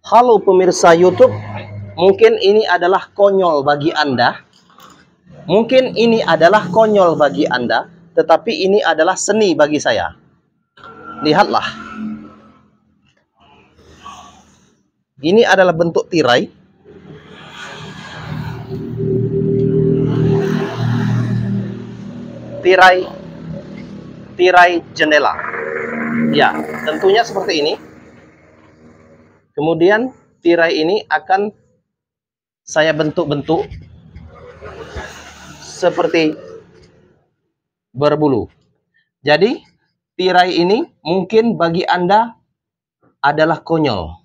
Halo pemirsa YouTube, mungkin ini adalah konyol bagi Anda. Mungkin ini adalah konyol bagi Anda, tetapi ini adalah seni bagi saya. Lihatlah. Ini adalah bentuk tirai. Tirai jendela. Ya, tentunya seperti ini. Kemudian tirai ini akan saya bentuk-bentuk seperti berbulu. Jadi tirai ini mungkin bagi Anda adalah konyol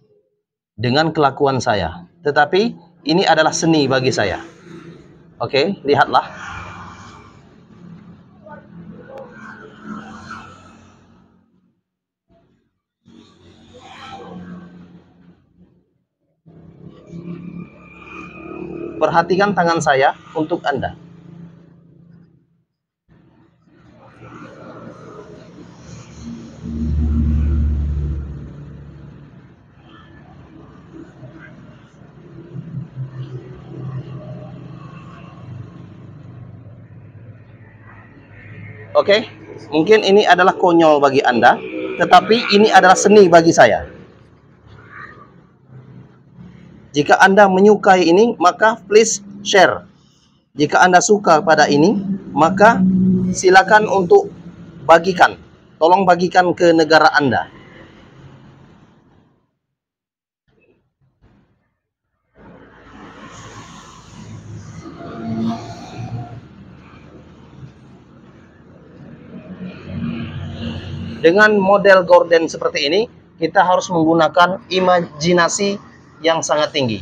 dengan kelakuan saya, tetapi ini adalah seni bagi saya. Oke, lihatlah. Perhatikan tangan saya untuk Anda. Oke, mungkin ini adalah konyol bagi Anda, tetapi ini adalah seni bagi saya. Jika Anda menyukai ini, maka please share. Jika Anda suka pada ini, maka silakan untuk bagikan. Tolong bagikan ke negara Anda. Dengan model gorden seperti ini, kita harus menggunakan imajinasi yang sangat tinggi.